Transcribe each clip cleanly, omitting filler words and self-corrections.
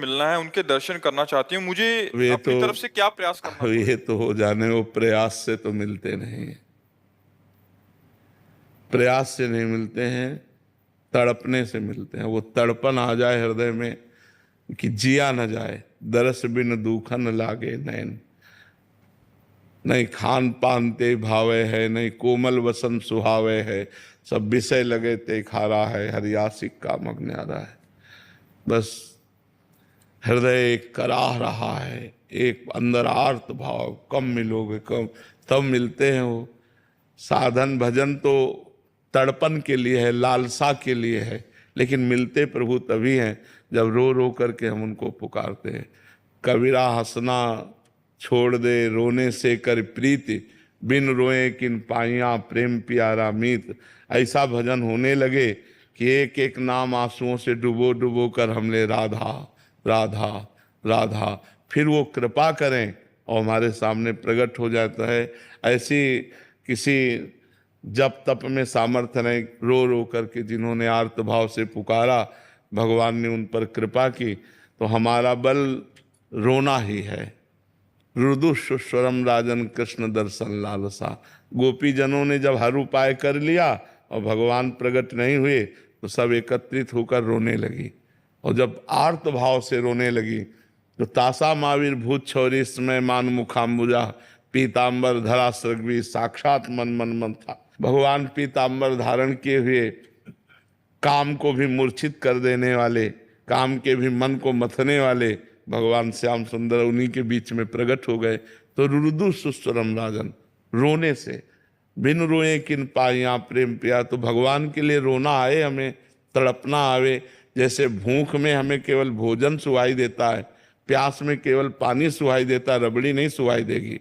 मिलना है, उनके दर्शन करना चाहती हूँ, मुझे वे तो अपनी तरफ से क्या प्रयास करना अब ये पड़ेगा? तो हो जाने, वो प्रयास से तो मिलते नहीं, प्रयास से नहीं मिलते हैं, तड़पने से मिलते हैं। वो तड़पन आ जाए हृदय में कि जिया न जाए, दरस बिन दूखन लागे नैन। नहीं खान पान ते भावे है, नहीं कोमल वसन सुहावे है, सब विषय लगे ते खारा है, हरियासिक का मग न्यारा है। बस हृदय एक कराह रहा है, एक अंदर आर्त भाव, कब मिलोगे कब, तब मिलते हैं वो। साधन भजन तो तड़पन के लिए है, लालसा के लिए है, लेकिन मिलते प्रभु तभी हैं जब रो रो करके हम उनको पुकारते हैं। कबीरा हंसना छोड़ दे, रोने से कर प्रीति, बिन रोए किन पाइया प्रेम प्यारा मीत। ऐसा भजन होने लगे कि एक एक नाम आंसुओं से डुबो डुबो कर हमले राधा राधा राधा, फिर वो कृपा करें और हमारे सामने प्रकट हो जाता है। ऐसी किसी जप तप में सामर्थ्य नहीं, रो रो करके जिन्होंने आर्त भाव से पुकारा, भगवान ने उन पर कृपा की, तो हमारा बल रोना ही है। रुदु सुस्वरम राजन कृष्ण दर्शन लालसा। गोपी जनों ने जब हर उपाय कर लिया और भगवान प्रकट नहीं हुए, तो सब एकत्रित होकर रोने लगी। और जब आर्त भाव से रोने लगी तो तासा माविर भूत छौरी समय मान मुखाम्बुजा, पीताम्बर धरा सृग्वी साक्षात मन मन मन था। भगवान पीताम्बर धारण किए हुए, काम को भी मूर्छित कर देने वाले, काम के भी मन को मथने वाले भगवान श्याम सुंदर उन्हीं के बीच में प्रकट हो गए। तो रुदु सुस्वरम राजन, रोने से, बिन रोए किन पाइया प्रेम पिया। तो भगवान के लिए रोना आए, हमें तड़पना आवे। जैसे भूख में हमें केवल भोजन सुहाई देता है, प्यास में केवल पानी सुहाई देता, रबड़ी नहीं सुहाई देगी।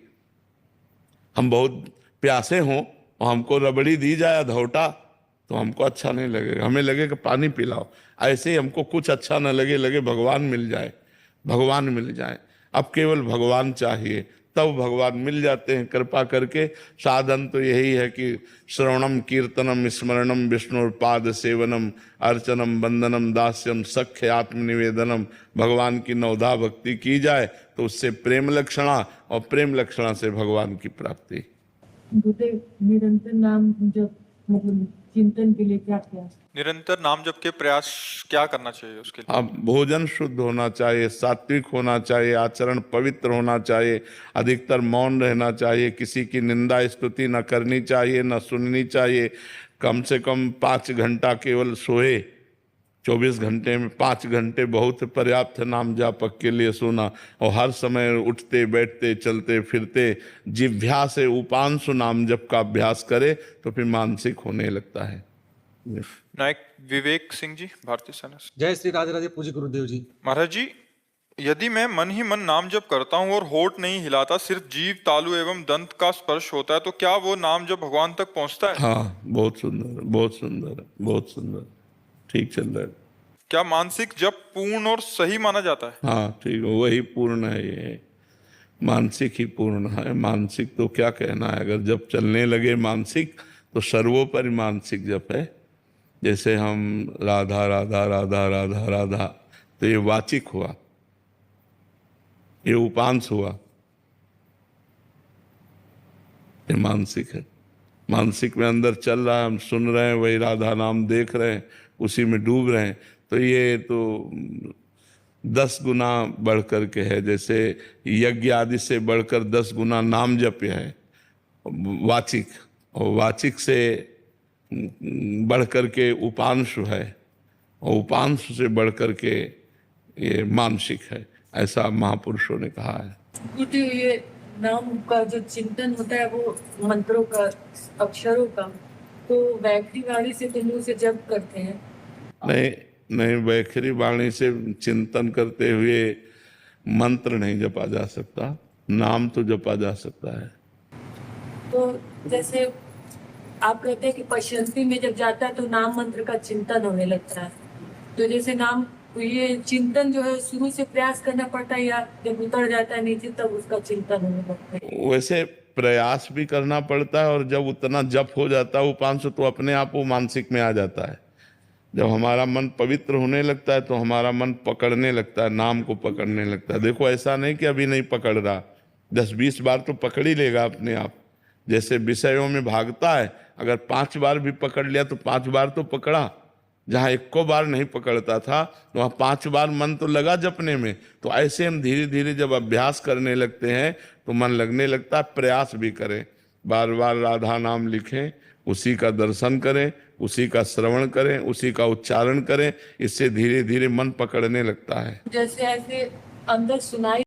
हम बहुत प्यासे हों और हमको रबड़ी दी जाए अधौटा, तो हमको अच्छा नहीं लगेगा, हमें लगेगा पानी पिलाओ। ऐसे ही हमको कुछ अच्छा न लगे, लगे भगवान मिल जाए, भगवान मिल जाए। अब केवल भगवान चाहिए, तब भगवान मिल जाते हैं कृपा करके। साधन तो यही है कि श्रवणम कीर्तनम स्मरणम विष्णुपाद सेवनम अर्चनम वंदनम दास्यम सख्य आत्मनिवेदनम। भगवान की नवधा भक्ति की जाए तो उससे प्रेम लक्षणा, और प्रेम लक्षणा से भगवान की प्राप्ति। गुरुदेव, निरंतर नाम जप मतलब चिंतन के लिए क्या क्या? निरंतर नाम जप के प्रयास क्या करना चाहिए उसके लिए? अब भोजन शुद्ध होना चाहिए, सात्विक होना चाहिए, आचरण पवित्र होना चाहिए, अधिकतर मौन रहना चाहिए, किसी की निंदा स्तुति न करनी चाहिए, न सुननी चाहिए। कम से कम 5 घंटा केवल सोए, 24 घंटे में 5 घंटे बहुत पर्याप्त है नाम जापक के लिए सोना। और हर समय उठते बैठते चलते फिरते जिह्वा से उपांशु नाम जप का अभ्यास करे तो फिर मानसिक होने लगता है। नायक विवेक सिंह जी, भारतीय सेना से। जय श्री राधे राधे पूज्य गुरुदेव जी। महाराज जी, यदि मैं मन ही मन नाम जप करता हूँ और होठ नहीं हिलाता, सिर्फ जीभ तालु एवं दंत का स्पर्श होता है, तो क्या वो नाम जप भगवान तक पहुंचता है? हाँ, बहुत सुंदर, बहुत सुंदर, बहुत सुंदर, ठीक चल रहा है। क्या मानसिक जप पूर्ण और सही माना जाता है? हाँ ठीक है, वही पूर्ण है, ये मानसिक ही पूर्ण है। मानसिक तो क्या कहना है, अगर जब चलने लगे मानसिक तो सर्वोपरि मानसिक जप है। जैसे हम राधा राधा राधा राधा राधा, तो ये वाचिक हुआ, ये उपांश हुआ, ये मानसिक है। मानसिक में अंदर चल रहा है, हम सुन रहे हैं, वही राधा नाम देख रहे हैं, उसी में डूब रहे हैं। तो ये तो 10 गुना बढ़ कर के है, जैसे यज्ञ आदि से बढ़कर 10 गुना नाम जप है वाचिक, और वाचिक से बढ़ कर के उपांशु है, और उपांशु से बढ़ कर के ये मानसिक है, ऐसा महापुरुषों ने कहा है। गुरुदेव, ये नाम का जो चिंतन होता है वो मंत्रों का, अक्षरों का, तो वैखरी वाणी से तो मुंह से जप करते हैं। नहीं नहीं, वैखरी वाणी से चिंतन करते हुए मंत्र नहीं जपा जा सकता, नाम तो जपा जा सकता है। तो जैसे आप कहते हैं कि पश्यंती में जब जाता है तो नाम मंत्र का चिंतन होने लगता है, तो जैसे नाम, ये चिंतन जो है शुरू से प्रयास करना पड़ता है या जब उतर जाता है नीचे तब उसका चिंतन होने लगता है? वैसे प्रयास भी करना पड़ता है, और जब उतना जप हो जाता है उपांश तो अपने आप वो मानसिक में आ जाता है। जब हमारा मन पवित्र होने लगता है तो हमारा मन पकड़ने लगता है, नाम को पकड़ने लगता है। देखो ऐसा नहीं कि अभी नहीं पकड़ रहा, 10-20 बार तो पकड़ ही लेगा अपने आप। जैसे विषयों में भागता है, अगर 5 बार भी पकड़ लिया तो 5 बार तो पकड़ा। जहाँ 1 बार नहीं पकड़ता था तो वहाँ 5 बार मन तो लगा जपने में। तो ऐसे हम धीरे धीरे जब अभ्यास करने लगते हैं तो मन लगने लगता है। प्रयास भी करें, बार बार राधा नाम लिखें, उसी का दर्शन करें, उसी का श्रवण करें, उसी का उच्चारण करें। इससे धीरे धीरे मन पकड़ने लगता है। जैसे ऐसे अंदर सुनाई